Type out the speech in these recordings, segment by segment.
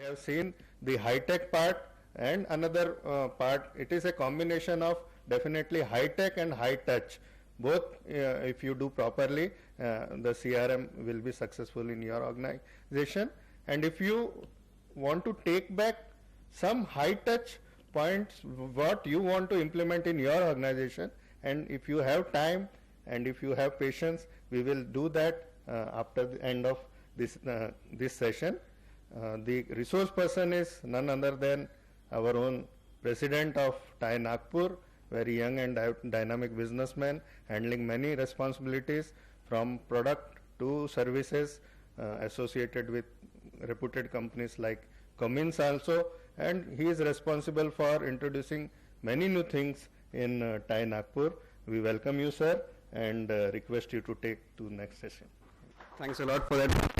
We have seen the high-tech part and another part. It is a combination of definitely high-tech and high-touch. Both, if you do properly, the CRM will be successful in your organization. And if you want to take back some high-touch points, what you want to implement in your organization, and if you have time and if you have patience, we will do that after the end of this session. The resource person is none other than our own president of TiE Nagpur, very young and dynamic businessman, handling many responsibilities from product to services associated with reputed companies like Cummins also, and he is responsible for introducing many new things in TiE Nagpur. We welcome you, sir, and request you to take to next session. Thanks a lot for that.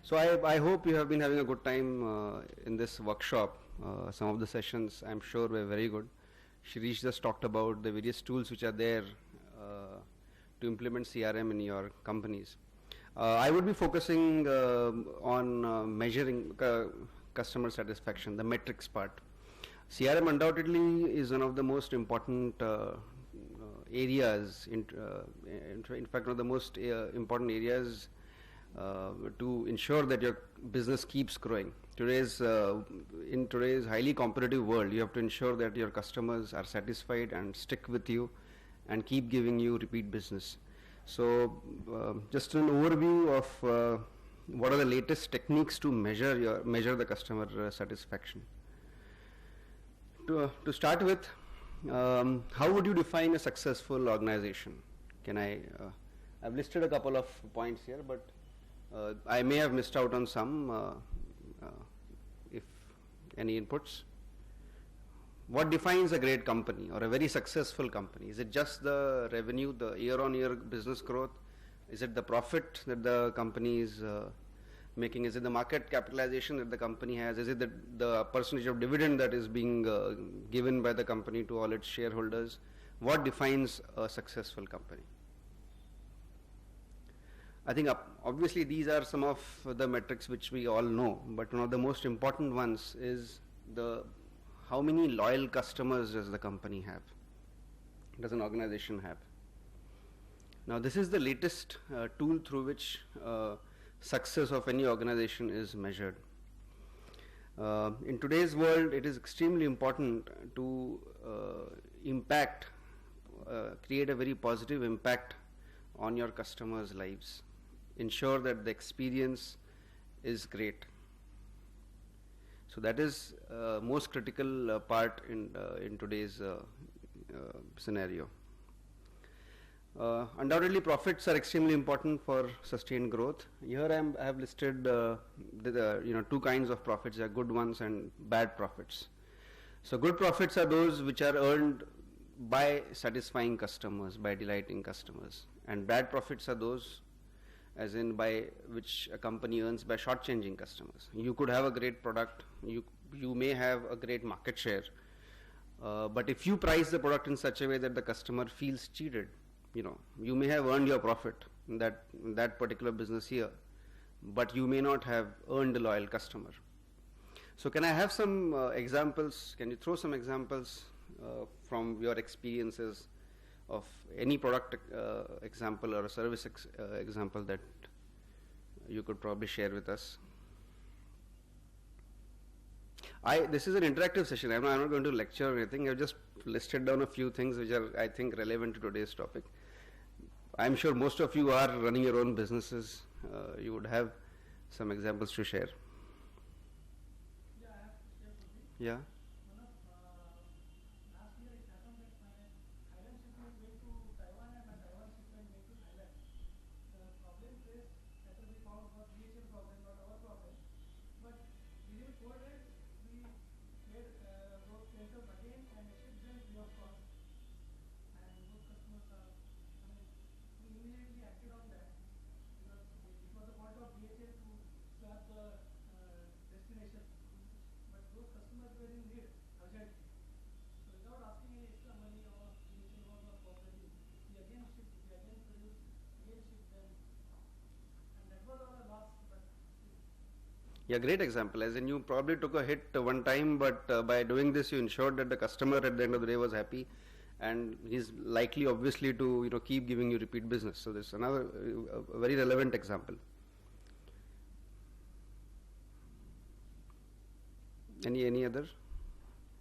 So I hope you have been having a good time in this workshop. Some of the sessions I'm sure were very good. Shirish just talked about the various tools which are there to implement CRM in your companies. I would be focusing on measuring customer satisfaction, the metrics part. CRM undoubtedly is one of the most important areas, in fact one of the most important areas to ensure that your business keeps growing. In today's highly competitive world, you have to ensure that your customers are satisfied and stick with you and keep giving you repeat business. So just an overview of what are the latest techniques to measure the customer satisfaction. To start with, how would you define a successful organization? I've listed a couple of points here, but I may have missed out on some, if any inputs. What defines a great company or a very successful company? Is it just the revenue, the year-on-year business growth? Is it the profit that the company is making? Is it the market capitalization that the company has? Is it the percentage of dividend that is being given by the company to all its shareholders? What defines a successful company? I think obviously these are some of the metrics which we all know, but one of the most important ones is how many loyal customers does the company have, does an organization have. Now this is the latest tool through which success of any organization is measured. In today's world, it is extremely important to create a very positive impact on your customers' lives. Ensure that the experience is great. So that is most critical part in today's scenario. Undoubtedly, profits are extremely important for sustained growth. Here I have listed two kinds of profits. There are good ones and bad profits. So good profits are those which are earned by satisfying customers, by delighting customers, and bad profits are those as in by which a company earns by shortchanging customers. You could have a great product, you may have a great market share, but if you price the product in such a way that the customer feels cheated, you may have earned your profit in that particular business year, but you may not have earned a loyal customer. So can I have some examples? Can you throw some examples from your experiences of any product example or a service example that you could probably share with us? This is an interactive session. I'm not going to lecture or anything. I've just listed down a few things which are, I think, relevant to today's topic. I'm sure most of you are running your own businesses. You would have some examples to share. Yeah, I have to share something. Yeah. Last year it happened that my Thailand shipment went to Taiwan and my Taiwan shipment went to Thailand. The problem faced that we found was DHL problem, not our problem. But within 4 days we made those centers again and shipped them free of cost. And those customers are, we immediately acted on that because it was the fault of DHL to swap the destination. But those customers were in need urgently. So without asking any extra money or DHL was not cooperating, we again shipped, we again produced Yeah, great example. As in, you probably took a hit one time, but by doing this, you ensured that the customer at the end of the day was happy, and he's likely, obviously, to keep giving you repeat business. So this is another very relevant example. Any other?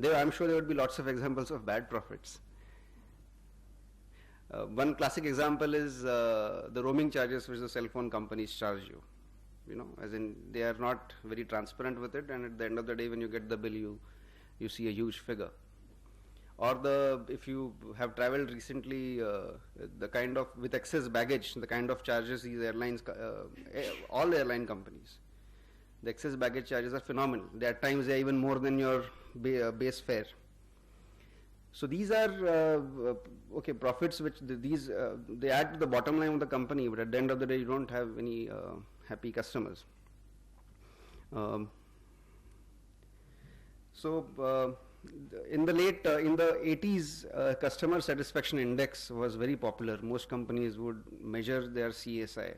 I'm sure there would be lots of examples of bad profits. One classic example is the roaming charges which the cell phone companies charge you. As in, they are not very transparent with it, and at the end of the day, when you get the bill, you see a huge figure. Or if you have traveled recently, with excess baggage, the kind of charges these airlines, all airline companies, the excess baggage charges are phenomenal. At times they are even more than your base fare. So these are profits which they add to the bottom line of the company, but at the end of the day, you don't have any happy customers. In the 80s, customer satisfaction index was very popular. Most companies would measure their CSI,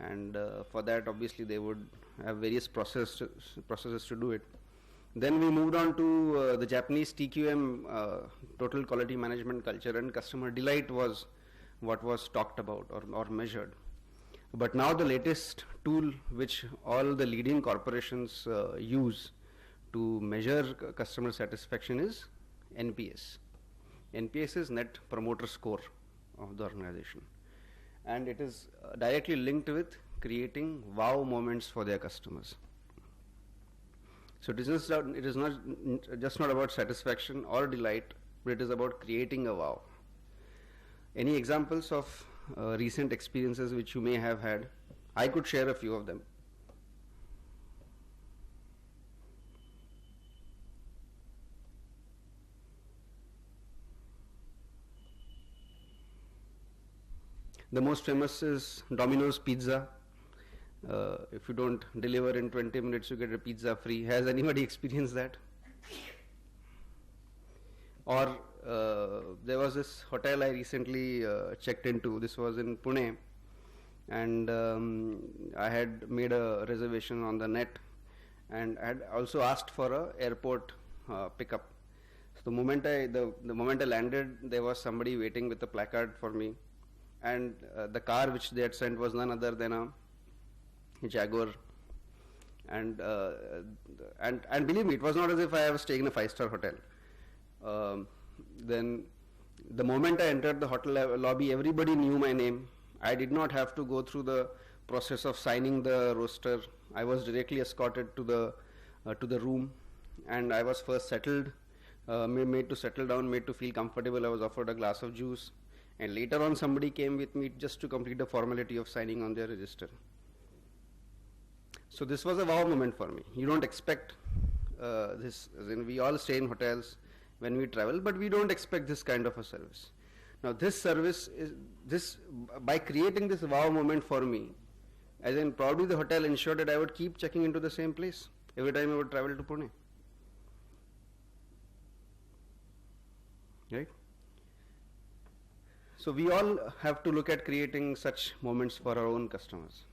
and for that, obviously, they would have various processes to do it. Then we moved on to the Japanese TQM, total quality management culture, and customer delight was what was talked about or measured. But now the latest tool which all the leading corporations use to measure customer satisfaction is NPS. NPS is Net Promoter Score of the organization, and it is directly linked with creating wow moments for their customers. So it is not just about satisfaction or delight, but it is about creating a wow. Any examples of recent experiences which you may have had? I could share a few of them. The most famous is Domino's Pizza. If you don't deliver in 20 minutes, you get a pizza free. Has anybody experienced that? Or there was this hotel I recently checked into. This was in Pune, and I had made a reservation on the net, and I had also asked for a airport pickup. So the moment I landed, there was somebody waiting with a placard for me, and the car which they had sent was none other than a Jaguar, and believe me, it was not as if I was staying in a 5-star hotel. Then the moment I entered the hotel lobby, everybody knew my name. I did not have to go through the process of signing the roster. I was directly escorted to the room, and I was first settled, made to settle down, made to feel comfortable. I was offered a glass of juice, and later on somebody came with me just to complete the formality of signing on their register. So this was a wow moment for me. You don't expect this, as in we all stay in hotels when we travel, but we don't expect this kind of a service. Now this service is by creating this wow moment for me, as in probably the hotel ensured that I would keep checking into the same place every time I would travel to Pune. Right? So we all have to look at creating such moments for our own customers,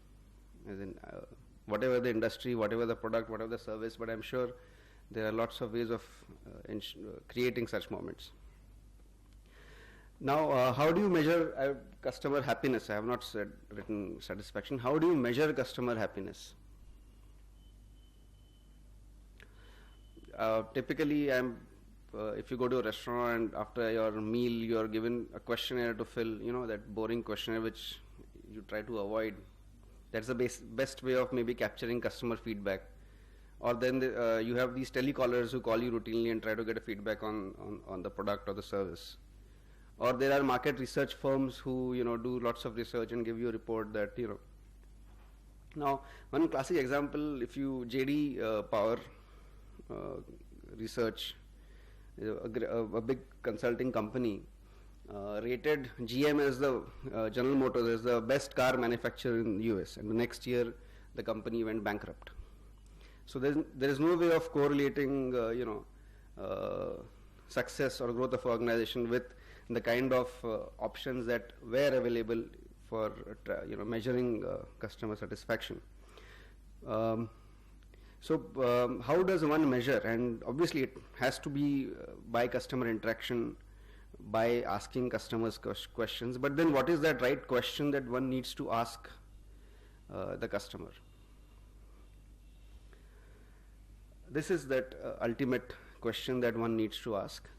as in whatever the industry, whatever the product, whatever the service, but I'm sure there are lots of ways of creating such moments. Now, how do you measure customer happiness? I have not written satisfaction. How do you measure customer happiness? Typically, if you go to a restaurant and after your meal, you are given a questionnaire to fill, that boring questionnaire which you try to avoid. That's the best way of maybe capturing customer feedback. Or then you have these telecallers who call you routinely and try to get a feedback on the product or the service. Or there are market research firms who do lots of research and give you a report that Now, one classic example, if you JD Power Research, a big consulting company, rated GM as the General Motors as the best car manufacturer in the US, and the next year the company went bankrupt. So there is no way of correlating success or growth of organization with the kind of options that were available for measuring customer satisfaction. So how does one measure? And obviously it has to be by customer interaction, by asking customers questions. But then what is that right question that one needs to ask the customer? This is that ultimate question that one needs to ask.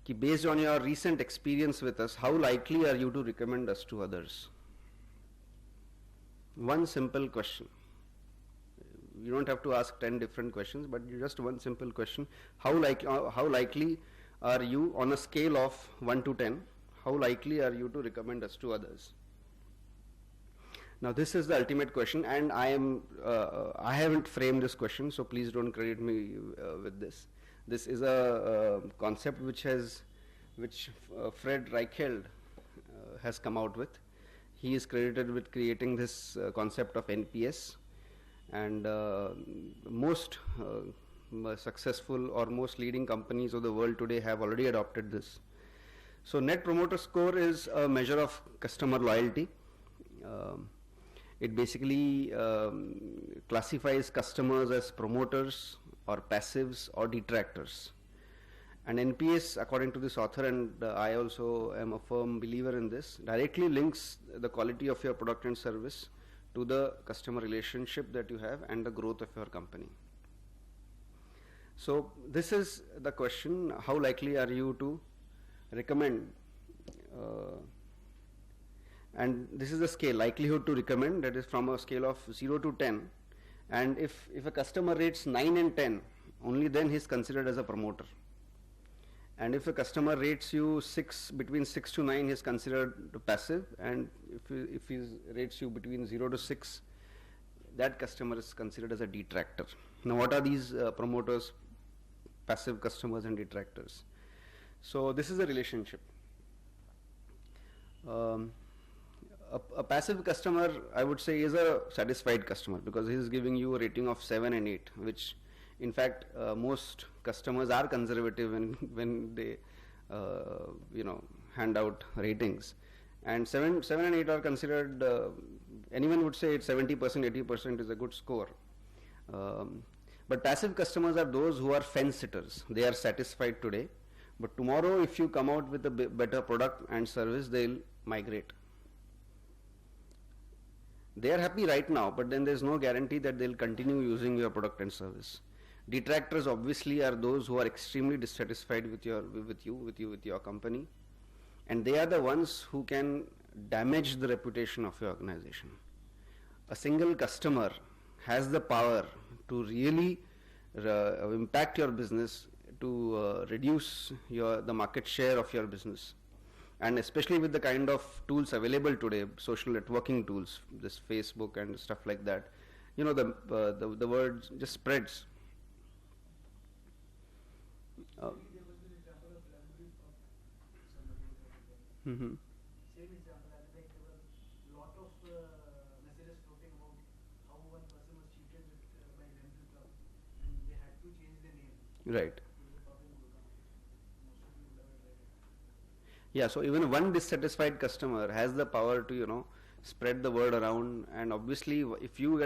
Ki based on your recent experience with us, how likely are you to recommend us to others? One simple question. You don't have to ask 10 different questions, but just one simple question. How likely are you, on a scale of 1 to 10, how likely are you to recommend us to others? Now this is the ultimate question, and I haven't framed this question, so please don't credit me with this. This is a concept which Fred Reichheld has come out with. He is credited with creating this concept of NPS, and most successful or most leading companies of the world today have already adopted this. So Net Promoter Score is a measure of customer loyalty. It basically classifies customers as promoters or passives or detractors. And NPS, according to this author, and I also am a firm believer in this, directly links the quality of your product and service to the customer relationship that you have and the growth of your company. So this is the question: how likely are you to recommend? And this is the scale, likelihood to recommend, that is from a scale of 0 to 10. And if a customer rates 9 and 10, only then he is considered as a promoter. And if a customer rates you between 6 to 9, he is considered passive. And if he rates you between 0 to 6, that customer is considered as a detractor. Now what are these promoters, passive customers and detractors? So this is a relationship. A passive customer, I would say, is a satisfied customer because he is giving you a rating of 7 and 8, which in fact most customers are conservative when they hand out ratings. And 7 and 8 are considered, anyone would say it's 70%, 80% is a good score. But passive customers are those who are fence sitters. They are satisfied today, but tomorrow if you come out with a better product and service, they'll migrate. They are happy right now, but then there's no guarantee that they'll continue using your product and service. Detractors obviously are those who are extremely dissatisfied with your company, and they are the ones who can damage the reputation of your organization. A single customer has the power to really impact your business, to reduce the market share of your business. And especially with the kind of tools available today, social networking tools, this Facebook and stuff like that, the word just spreads. Same example, I think there were a lot of messages floating about how one person was cheated by rental club, and they had to change their name. Right. Yeah, so even one dissatisfied customer has the power to spread the word around. And obviously if you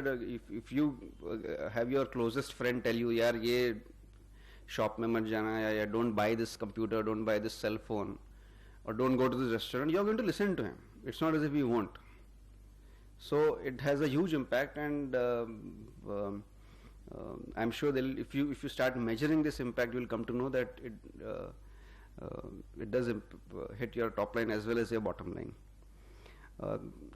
have your closest friend tell you, yaar ye shop mein mat jana, ya don't buy this computer, don't buy this cell phone, or don't go to this restaurant, you are going to listen to him. It's not as if you won't. So it has a huge impact, and I'm sure if you start measuring this impact, you will come to know that it does hit your top line as well as your bottom line.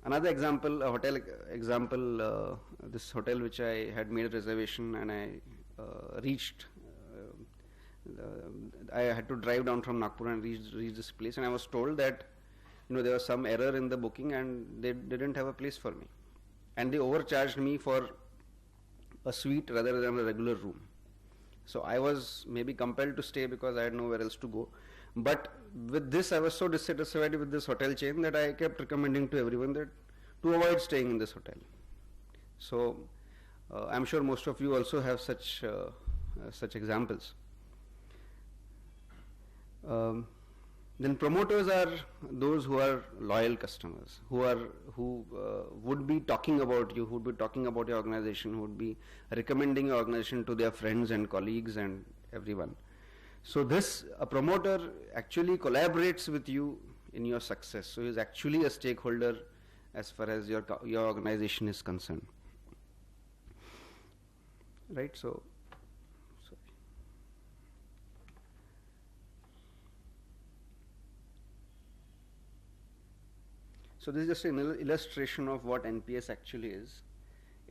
Another example, a hotel example, this hotel which I had made a reservation and I reached, I had to drive down from Nagpur and reach this place, and I was told that there was some error in the booking and they didn't have a place for me, and they overcharged me for a suite rather than a regular room. So I was maybe compelled to stay because I had nowhere else to go. But with this, I was so dissatisfied with this hotel chain that I kept recommending to everyone that to avoid staying in this hotel. So I'm sure most of you also have such examples. Then promoters are those who are loyal customers, who would be talking about you, who would be talking about your organization, who would be recommending your organization to their friends and colleagues and everyone. So a promoter actually collaborates with you in your success. So he is actually a stakeholder as far as your organization is concerned. Right? So this is just an illustration of what NPS actually is.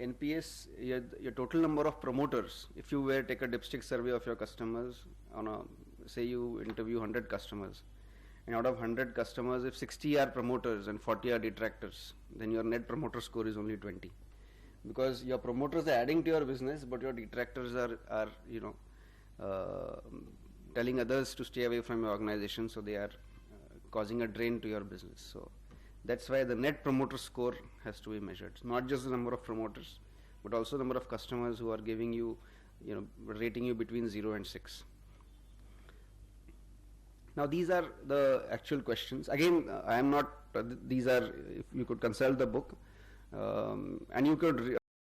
NPS, your total number of promoters, if you were take a dipstick survey of your customers, say you interview 100 customers, and out of 100 customers, if 60 are promoters and 40 are detractors, then your net promoter score is only 20. Because your promoters are adding to your business, but your detractors are telling others to stay away from your organization, so they are causing a drain to your business. So that's why the net promoter score has to be measured. It's not just the number of promoters, but also the number of customers who are giving you, rating you between 0 and 6. Now these are the actual questions. Again, I am not, these are, if you could consult the book, and you could